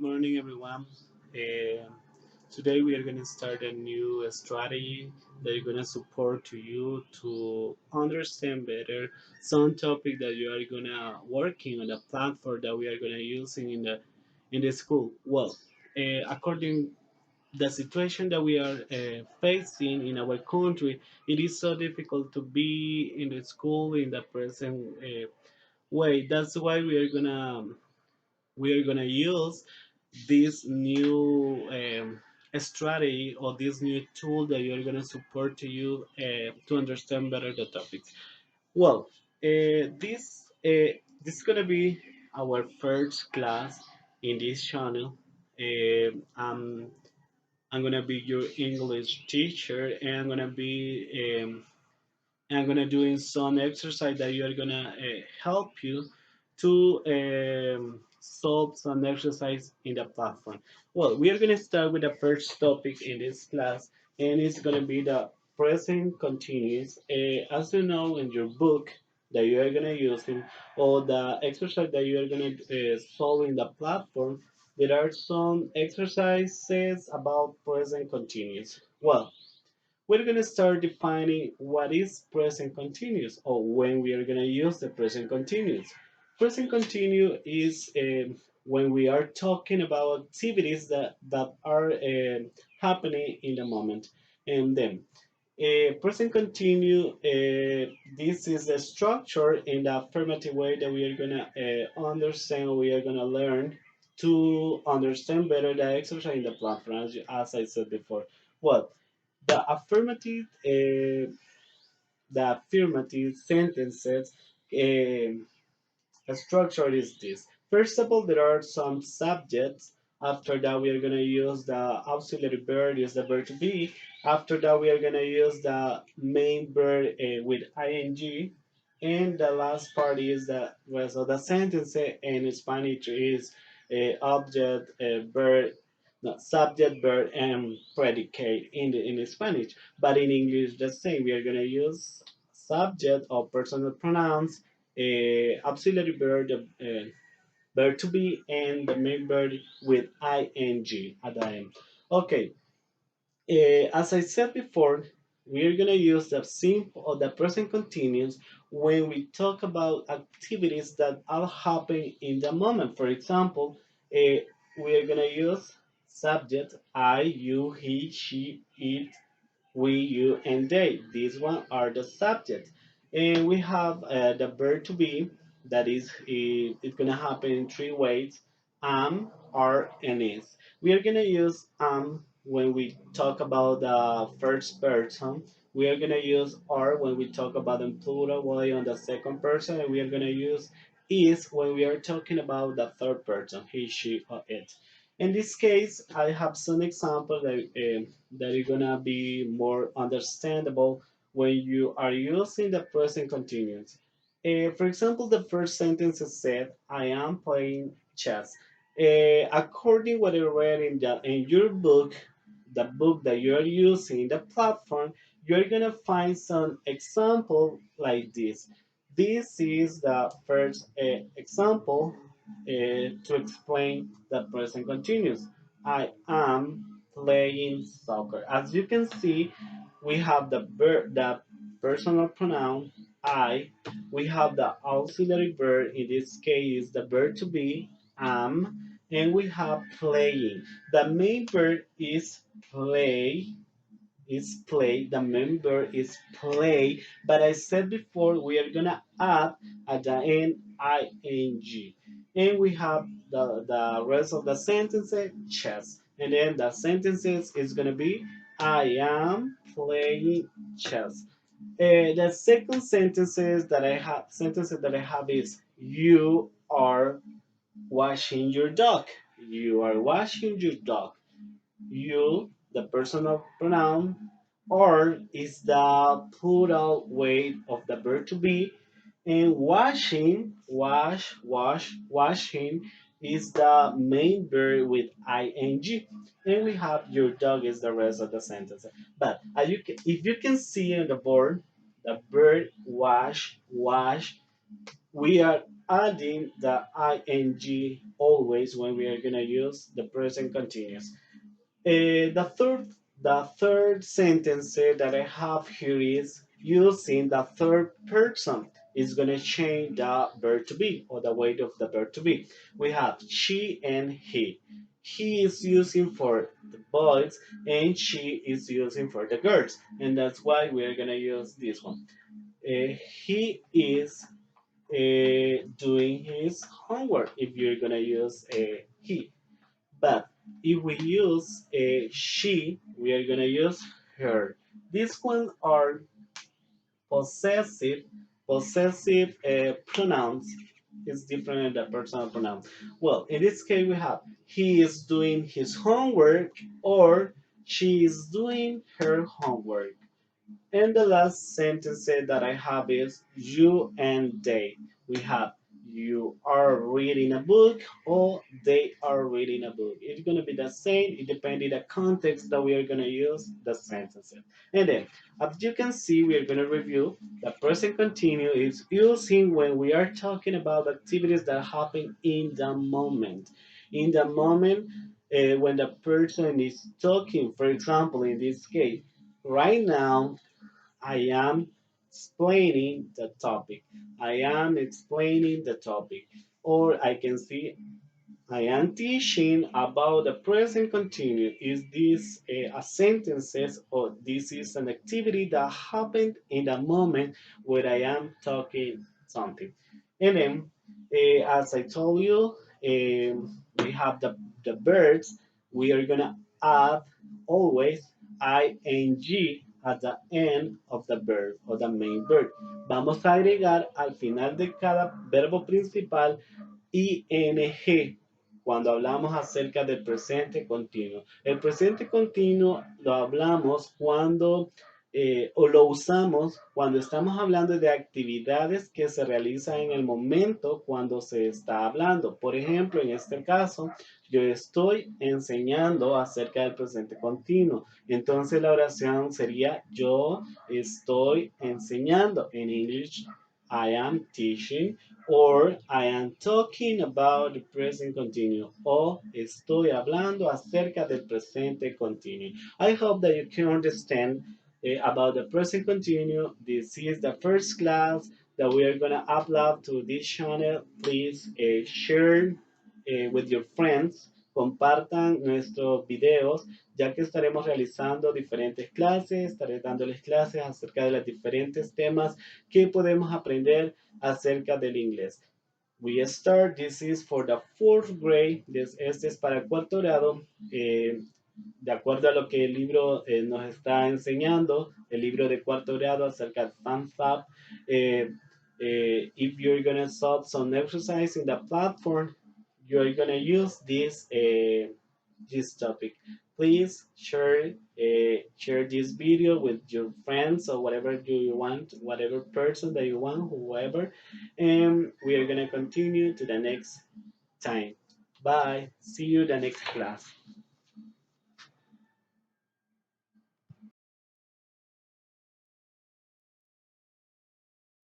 morning, everyone. Um Today we are going to start a new strategy that is going to support to you to understand better some topic that you are going to working on the platform that we are going to using in the school. Well, according the situation that we are facing in our country, it is so difficult to be in the school in the present way. That's why we are gonna use this new strategy or this new tool that you're gonna support to you to understand better the topics. Well, this is gonna be our first class in this channel. Um, I'm I'm gonna be your English teacher, and I'm gonna doing some exercise that you are gonna help you to solve some exercise in the platform. Well, we are gonna start with the first topic in this class, and it's gonna be the present continuous. As you know in your book that you are gonna use in, or the exercise that you are gonna solve in the platform, there are some exercises about present continuous. Well, we're going to start defining what is present continuous or when we are going to use the present continuous. Present continuous is when we are talking about activities that are happening in the moment. And then present continuous, this is the structure in the affirmative way that we are going to understand, we are going to learn to understand better the exercise in the platform, as I said before. Well, the affirmative, sentences structure is this. First of all, there are some subjects. After that, we are going to use the auxiliary verb, use the verb to be. After that, we are going to use the main verb with ing. And the last part is the rest of the sentence. In Spanish is object, verb, no, subject, verb, and predicate in Spanish. But in English, the same. We are going to use subject or personal pronouns, auxiliary verb, verb to be, and the main verb with ing at the end. Okay, as I said before, we're gonna use the simple or the present continuous when we talk about activities that are happening in the moment. For example, we are gonna use subject I, you, he, she, it, we, you, and they. These one are the subjects. And we have the verb to be, that is, it's going to happen in three ways: am, are, and is. We are going to use am when we talk about the first person. We are going to use are when we talk about the plural way on the second person. And we are going to use is when we are talking about the third person, he, she, or it. In this case, I have some example that are gonna be more understandable when you are using the present continuous. For example, the first sentence is said, "I am playing chess." According what I read in your book, the book that you are using, the platform, you're gonna find some example like this. This is the first example to explain the present continuous. I am playing soccer. As you can see, we have the personal pronoun I. We have the auxiliary verb. In this case, the verb to be am, and we have playing. The main verb is play, the member is play, but I said before we are gonna add at the end ing, and we have the rest of the sentences chess, and then the sentences is gonna be I am playing chess. The second sentences that I have is you are washing your dog. You are washing your dog. You, the personal pronoun, or is the plural way of the verb to be, and washing, washing is the main verb with ing, and we have your dog is the rest of the sentence. But if you can see on the board, the verb wash, we are adding the ing always when we are going to use the present continuous. The third sentence that I have here is using the third person is going to change the verb to be or the weight of the verb to be. We have she and he. He is using for the boys and she is using for the girls, and that's why we are going to use this one. He is doing his homework if you're going to use he. But if we use a she, we are gonna use her. These ones are possessive. Possessive pronouns is different than the personal pronoun. Well, in this case, we have he is doing his homework or she is doing her homework. And the last sentence that I have is you and they. We have you are reading a book or they are reading a book. It's going to be the same. It depends on the context that we are going to use the sentences. And then, as you can see, we are going to review the present continuous is using when we are talking about activities that happen in the moment. In the moment, when the person is talking, for example, in this case, right now I am explaining the topic. I am explaining the topic. Or I can see I am teaching about the present continuous. Is this a sentences or this is an activity that happened in the moment where I am talking something? And then, as I told you, we have the verbs. We are gonna add always ing at the end of the verb or the main verb. Vamos a agregar al final de cada verbo principal ing cuando hablamos acerca del presente continuo. El presente continuo lo hablamos cuando o lo usamos cuando estamos hablando de actividades que se realizan en el momento cuando se está hablando. Por ejemplo, en este caso, yo estoy enseñando acerca del presente continuo. Entonces la oración sería yo estoy enseñando. En English, I am teaching. Or I am talking about the present continuous. O estoy hablando acerca del presente continuo. I hope that you can understand about the present continuous. This is the first class that we are going to upload to this channel. Please share with your friends. Compartan nuestros videos, ya que estaremos realizando diferentes clases, estaré dándoles clases acerca de los diferentes temas que podemos aprender acerca del inglés. We start, this is for the fourth grade, este es para el cuarto grado, de acuerdo a lo que el libro nos está enseñando, el libro de cuarto grado acerca de Thumbs Up. If you're going to solve some exercise in the platform, you're going to use this topic. Please share this video with your friends or whatever you want, whatever person that you want, whoever, and we are going to continue to the next time. Bye. See you the next class.